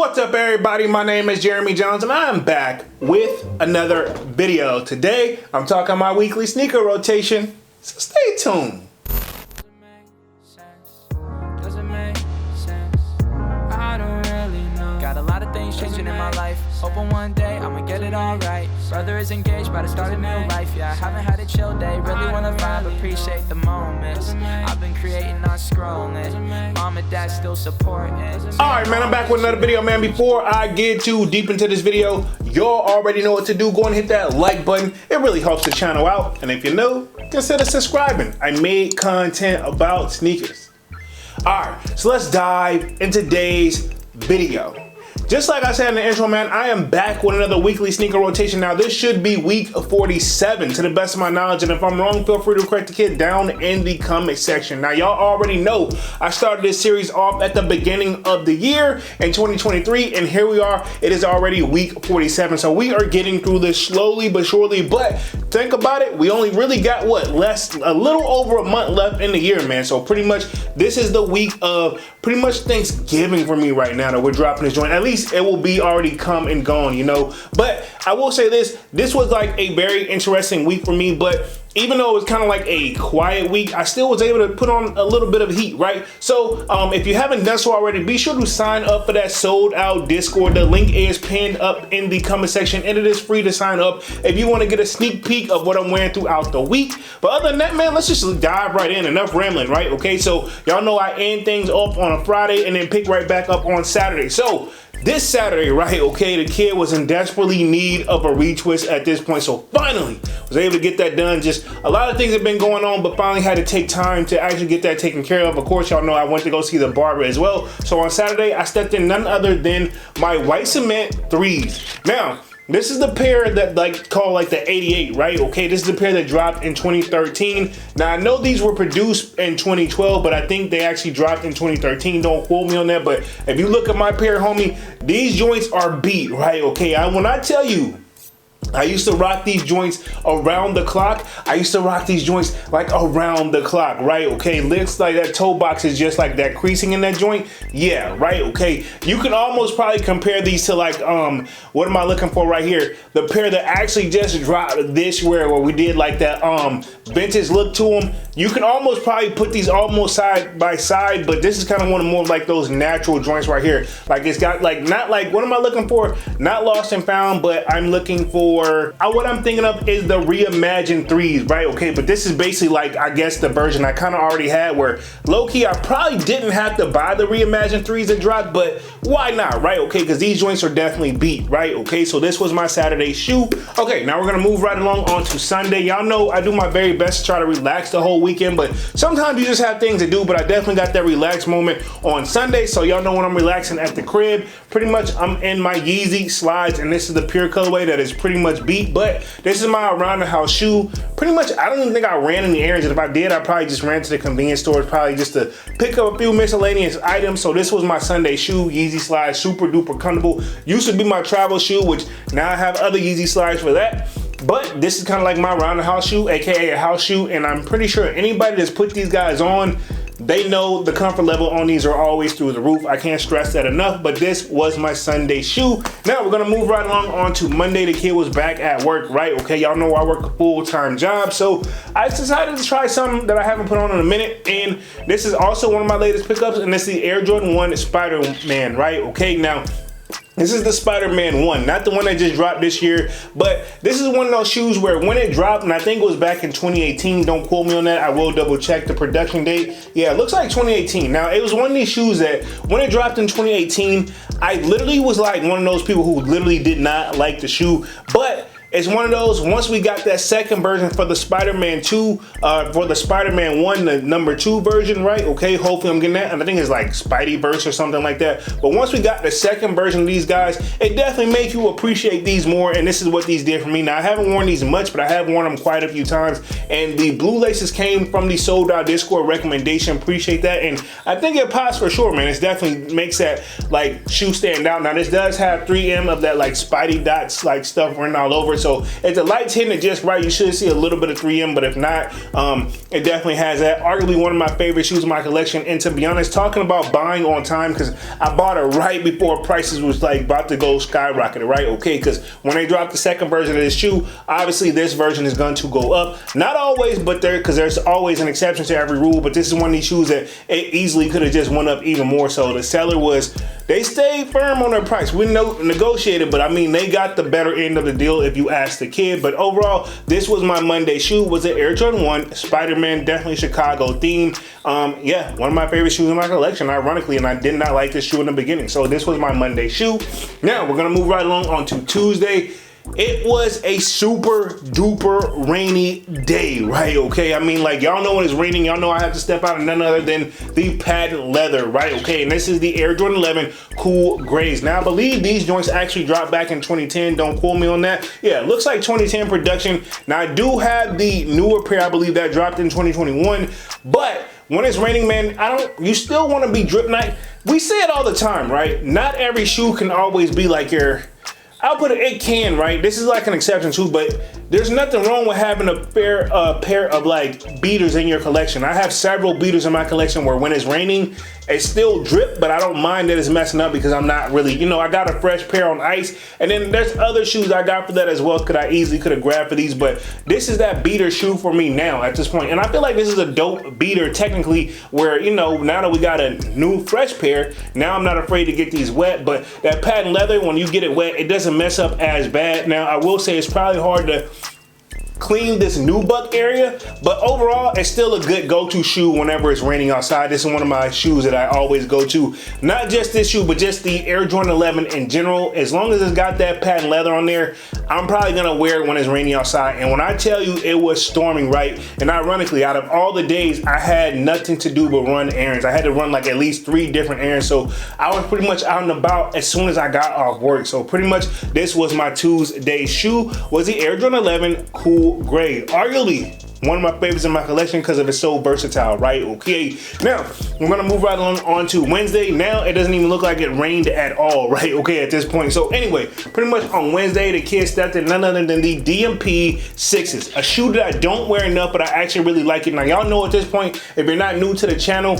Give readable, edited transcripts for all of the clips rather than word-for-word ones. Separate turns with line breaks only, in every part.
What's up, everybody? My name is Jeremy Jones and I'm back with another video. Today I'm talking my weekly sneaker rotation, so stay tuned.
Got a lot of things changing in my life. Hoping one day I'ma get it all right. Brother is engaged, about to start a new life. Yeah, I haven't had a chill day. Really wanna vibe, appreciate the moments. I've been creating, not scrolling. Mom and dad still supporting.
Alright, man, I'm back with another video, man. Before I get too deep into this video, y'all already know what to do. Go and hit that like button. It really helps the channel out. And if you're new, consider subscribing. I made content about sneakers. Alright, so let's dive into today's video. Just like I said in the intro, man, I am back with another weekly sneaker rotation. Now, this should be week 47 to the best of my knowledge, and if I'm wrong, feel free to correct the kid down in the comment section. Now, y'all already know I started this series off at the beginning of the year in 2023, and here we are. It is already week 47, so we are getting through this slowly but surely. But think about it, we only really got what, a little over a month left in the year, man. So pretty much this is the week of pretty much Thanksgiving for me right now that we're dropping this joint. At least it will be already come and gone, you know. But I will say this was like a very interesting week for me. But even though it was kind of like a quiet week, I still was able to put on a little bit of heat, right? So if you haven't done so already, be sure to sign up for that sold out Discord. The link is pinned up in the comment section, and it is free to sign up if you want to get a sneak peek of what I'm wearing throughout the week. But other than that, man, let's just dive right in. Enough rambling, right? Okay, so y'all know I end things off on a Friday and then pick right back up on Saturday. So this Saturday, right, okay, the kid was in desperately need of a retwist at this point, so finally was able to get that done. Just a lot of things have been going on, but finally had to take time to actually get that taken care of. Of course, y'all know I went to go see the barber as well. So on Saturday, I stepped in none other than my white cement 3s. Now, this is the pair that called the 88, right? Okay, this is the pair that dropped in 2013. Now, I know these were produced in 2012, but I think they actually dropped in 2013. Don't quote me on that, but if you look at my pair, homie, these joints are beat, right? Okay, when I tell you, I used to rock these joints around the clock. I used to rock these joints around the clock, right? Okay, looks like that toe box is just like that creasing in that joint. Yeah, right, okay. You can almost probably compare these to what am I looking for right here? The pair that actually just dropped this where we did that vintage look to them. You can almost probably put these almost side by side, but this is kind of one of more like those natural joints right here. It's got not what am I looking for? Not lost and found, but I'm looking for, what I'm thinking of is the reimagined 3s, right? Okay, but this is basically I guess the version I kind of already had, where low-key I probably didn't have to buy the reimagined 3s that dropped, but why not, right? Okay, because these joints are definitely beat, right? Okay, so this was my Saturday shoe. Okay, now we're gonna move right along on to Sunday. Y'all know I do my very best to try to relax the whole weekend, but sometimes you just have things to do. But I definitely got that relaxed moment on Sunday. So y'all know when I'm relaxing at the crib, pretty much I'm in my Yeezy slides, and this is the pure colorway that is pretty much beat. But this is my around the house shoe. Pretty much I don't even think I ran any errands, and if I did, I probably just ran to the convenience stores, probably just to pick up a few miscellaneous items. So this was my Sunday shoe, Yeezy slides, super duper comfortable. Used to be my travel shoe, which now I have other Yeezy slides for that. But this is kind of like my around the house shoe, aka a house shoe, and I'm pretty sure anybody that's put these guys on, they know the comfort level on these are always through the roof. I can't stress that enough, but this was my Sunday shoe. Now we're gonna move right along on to Monday. The kid was back at work, right? Okay, y'all know I work a full-time job, so I decided to try something that I haven't put on in a minute, and this is also one of my latest pickups, and this is the Air Jordan 1 Spider-Man, right? Okay, now this is the Spider-Man 1, not the one that just dropped this year, but this is one of those shoes where when it dropped, and I think it was back in 2018, don't quote me on that, I will double check the production date. Yeah, it looks like 2018. Now, it was one of these shoes that when it dropped in 2018, I literally was like one of those people who literally did not like the shoe, but it's one of those, once we got that second version for the Spider-Man 2, for the Spider-Man 1, the number 2 version, right? Okay, hopefully I'm getting that. And I think it's like Spideyverse or something like that. But once we got the second version of these guys, it definitely makes you appreciate these more. And this is what these did for me. Now, I haven't worn these much, but I have worn them quite a few times. And the blue laces came from the sold out Discord recommendation. Appreciate that. And I think it pops for sure, man. It definitely makes that shoe stand out. Now, this does have 3M of that Spidey dots stuff running all over. So if the light's hitting it just right, you should see a little bit of 3M, but if not, it definitely has that. Arguably one of my favorite shoes in my collection. And to be honest, talking about buying on time, because I bought it right before prices was like about to go skyrocketed, right? Okay, because when they dropped the second version of this shoe, obviously this version is going to go up. Not always, but because there's always an exception to every rule, but this is one of these shoes that it easily could have just went up even more. So the seller they stayed firm on their price. We negotiated, but I mean, they got the better end of the deal if you ask the kid. But overall, this was my Monday shoe. Was it Air Jordan 1 Spider-Man, definitely Chicago theme. Yeah, one of my favorite shoes in my collection, ironically, and I did not like this shoe in the beginning. So this was my Monday shoe. Now we're gonna move right along on to Tuesday. It was a super duper rainy day, right? Okay, I mean, like, y'all know when it's raining, y'all know I have to step out in none other than the patent leather, right? Okay, and this is the Air Jordan 11 Cool Grays. Now I believe these joints actually dropped back in 2010. Don't quote me on that. Yeah, it looks like 2010 production. Now I do have the newer pair, I believe, that dropped in 2021, but when it's raining, man, you still want to be drip night. We say it all the time, right? Not every shoe can always be like your, it can, right? This is like an exception too, but there's nothing wrong with having a pair of like beaters in your collection. I have several beaters in my collection where when it's raining, it's still drip, but I don't mind that it's messing up because I'm not really, I got a fresh pair on ice. And then there's other shoes I got for that as well. I easily could have grabbed for these, but this is that beater shoe for me now at this point. And I feel like this is a dope beater technically where, now that we got a new fresh pair, now I'm not afraid to get these wet, but that patent leather, when you get it wet, it doesn't mess up as bad. Now I will say it's probably hard to clean this nubuck area, but overall it's still a good go-to shoe whenever it's raining outside. This is one of my shoes that I always go to. Not just this shoe, but just the Air Jordan 11 in general. As long as it's got that patent leather on there, I'm probably gonna wear it when it's raining outside. And when I tell you it was storming, right, and ironically, out of all the days, I had nothing to do but run errands. I had to run like at least 3 different errands, so I was pretty much out and about as soon as I got off work. So pretty much this was my Tuesday shoe, was the Air Jordan 11 Cool Gray. Arguably one of my favorites in my collection because of it's so versatile, right? Okay, now we're gonna move right on to Wednesday. Now it doesn't even look like it rained at all, right? Okay, at this point. So anyway, pretty much on Wednesday, the kids stepped in none other than the DMP 6s, a shoe that I don't wear enough, but I actually really like it. Now y'all know at this point, if you're not new to the channel,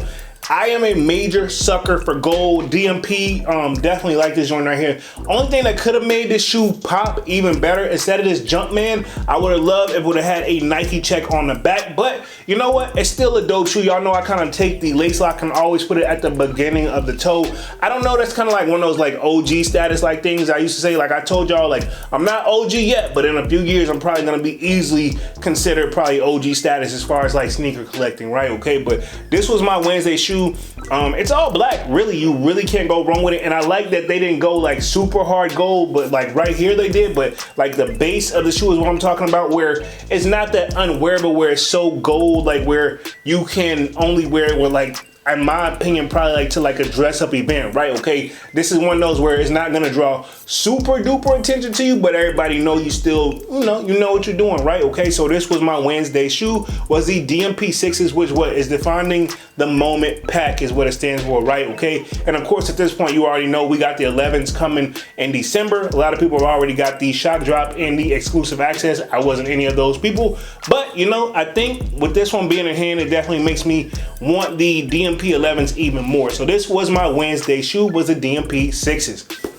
I am a major sucker for gold. DMP, definitely like this joint right here. Only thing that could have made this shoe pop even better, instead of this Jumpman, I would have loved if it would have had a Nike check on the back. But you know what? It's still a dope shoe. Y'all know I kind of take the lace lock and always put it at the beginning of the toe. I don't know, that's kind of like one of those like OG status like things I used to say. Like I told y'all, like I'm not OG yet, but in a few years I'm probably gonna be easily considered probably OG status as far as like sneaker collecting, right? Okay, but this was my Wednesday shoe. It's all black, really. You really can't go wrong with it. And I like that they didn't go like super hard gold, but like right here they did. But like the base of the shoe is what I'm talking about, where it's not that unwearable where it's so gold, like where you can only wear it with like, in my opinion, probably like to like a dress up event, right? Okay, this is one of those where it's not gonna draw super duper attention to you, but everybody know you still, you know what you're doing, right? Okay, so this was my Wednesday shoe, was the DMP 6s, which what is defining the moment pack is what it stands for, right? Okay, and of course at this point you already know we got the 11s coming in December. A lot of people have already got the shock drop and the exclusive access. I wasn't any of those people, but I think with this one being in hand, it definitely makes me want the DMP 11s even more. So this was my Wednesday shoe, was the DMP 6s.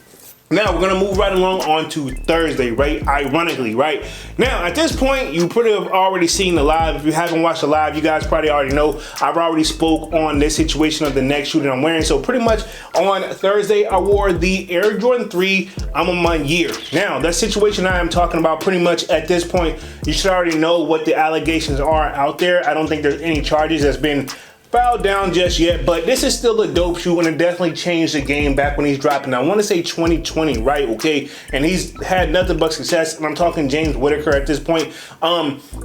Now we're gonna move right along on to Thursday, right? Ironically, right? Now at this point, you pretty have already seen the live. If you haven't watched the live, you guys probably already know I've already spoke on this situation of the next shoe that I'm wearing. So pretty much on Thursday, I wore the Air Jordan 3 I'm on my year. Now that situation I am talking about, pretty much at this point, you should already know what the allegations are out there. I don't think there's any charges that's been filed down just yet, but this is still a dope shoe, and it definitely changed the game back when he's dropping. I want to say 2020, right? Okay, and he's had nothing but success, and I'm talking James Whitaker at this point.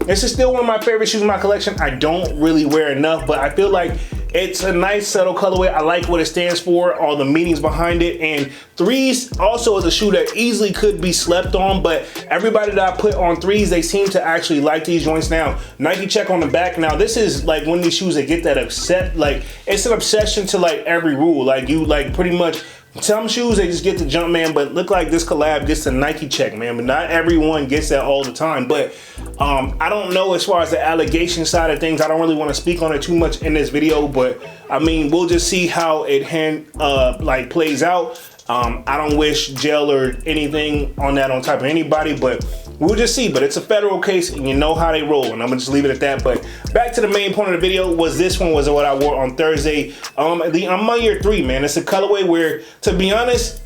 This is still one of my favorite shoes in my collection. I don't really wear enough, but I feel like it's a nice subtle colorway. I like what it stands for, all the meanings behind it, and 3s also is a shoe that easily could be slept on, but everybody that I put on 3s, they seem to actually like these joints. Now, Nike check on the back. Now, this is like one of these shoes that get that upset, like it's an obsession to like every rule. Like you like pretty much Some shoes, they just get the jump, man, but look like this collab gets the Nike check, man, but not everyone gets that all the time. But I don't know as far as the allegation side of things. I don't really want to speak on it too much in this video, but I mean, we'll just see how it plays out. I don't wish jail or anything on that on top of anybody, but we'll just see. But it's a federal case and you know how they roll, and I'm gonna just leave it at that. But back to the main point of the video, was this one was what I wore on Thursday. The I'm my year 3, man. It's a colorway where, to be honest,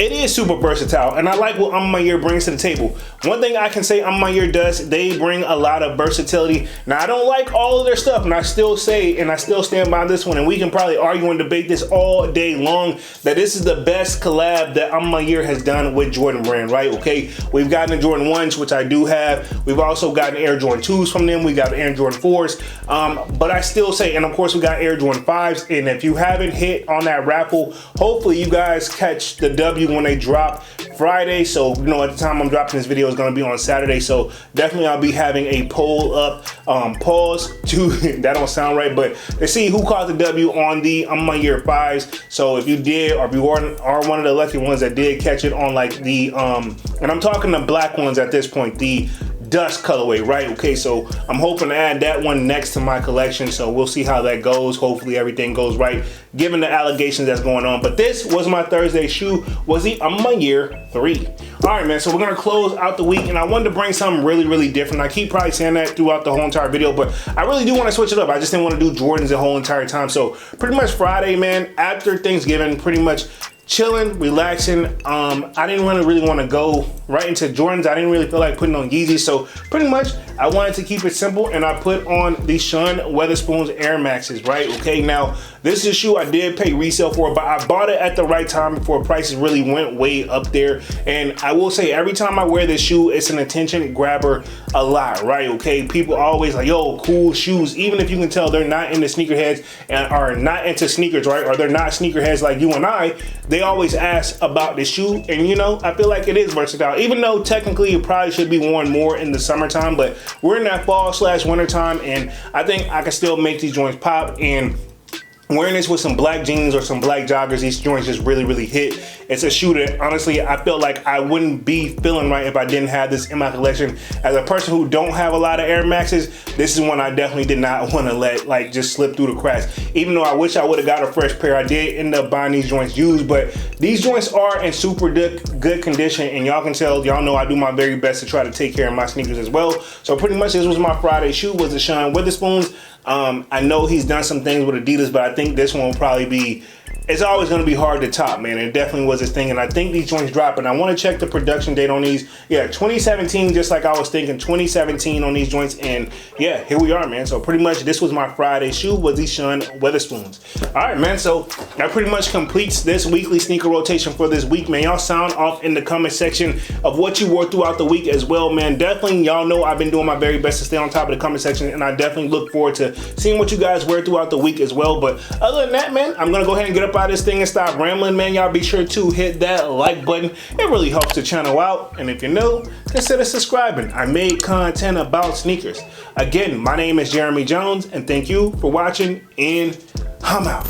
it is super versatile, and I like what I'm My Year brings to the table. One thing I can say I'm My Year does, they bring a lot of versatility. Now, I don't like all of their stuff, and I still say, and I still stand by this one, and we can probably argue and debate this all day long, that this is the best collab that I'm My Year has done with Jordan brand, right? Okay, we've gotten the Jordan 1s, which I do have. We've also gotten Air Jordan 2s from them. We got Air Jordan 4s, but I still say, and of course, we got Air Jordan 5s, and if you haven't hit on that raffle, hopefully you guys catch the W when they drop Friday. So you know, at the time I'm dropping this video, is going to be on Saturday, so definitely I'll be having a poll up. Pause to that don't sound right, but to see who caught the W on the I'm My Year 5s. So if you did, or if you are one of the lucky ones that did catch it on like the and I'm talking the black ones at this point, the dust colorway, right? Okay, so I'm hoping to add that one next to my collection, so we'll see how that goes. Hopefully everything goes right given the allegations that's going on. But this was my Thursday shoe, was the I'm My Year 3. All right, man, so we're gonna close out the week, and I wanted to bring something really different. I keep probably saying that throughout the whole entire video, but I really do want to switch it up. I just didn't want to do Jordans the whole entire time. So pretty much Friday, man, after Thanksgiving, pretty much chilling, relaxing. I didn't really want to go right into Jordans. I didn't really feel like putting on Yeezy, so pretty much I wanted to keep it simple, and I put on the Sean Weatherspoon's Air Maxes, right? Okay, now this is a shoe I did pay resale for, but I bought it at the right time before prices really went way up there. And I will say, every time I wear this shoe, it's an attention grabber a lot, right? Okay, people always like, yo, cool shoes, even if you can tell they're not into sneakerheads and are not into sneakers, right? Or they're not sneakerheads like you and I. They always ask about this shoe, and you know, I feel like it is versatile, even though technically it probably should be worn more in the summertime, but we're in that fall/winter time, and I think I can still make these joints pop. And wearing this with some black jeans or some black joggers, these joints just really hit. It's a shoe that honestly I feel like I wouldn't be feeling right if I didn't have this in my collection. As a person who don't have a lot of Air Maxes, this is one I definitely did not want to let like just slip through the cracks. Even though I wish I would have got a fresh pair, I did end up buying these joints used, but these joints are in super good condition, and y'all can tell, y'all know I do my very best to try to take care of my sneakers as well. So pretty much this was my Friday shoe, was the Sean Weatherspoons. I know he's done some things with Adidas, but I think this one will probably be, it's always going to be hard to top, man. It definitely was his thing, and I think these joints drop, and I want to check the production date on these. Yeah, 2017, just like I was thinking, 2017 on these joints, and yeah, here we are, man. So pretty much this was my Friday shoe, was these Sean Weatherspoons. All right, man, so that pretty much completes this weekly sneaker rotation for this week, man. Y'all sound off in the comment section of what you wore throughout the week as well, man. Definitely, y'all know I've been doing my very best to stay on top of the comment section, and I definitely look forward to seeing what you guys wear throughout the week as well. But other than that, man, I'm gonna go ahead and get up out of this thing and stop rambling, man. Y'all be sure to hit that like button. It really helps the channel out, and if you're new, consider subscribing. I made content about sneakers. Again, my name is Jeremy Jones, and thank you for watching, and I'm out.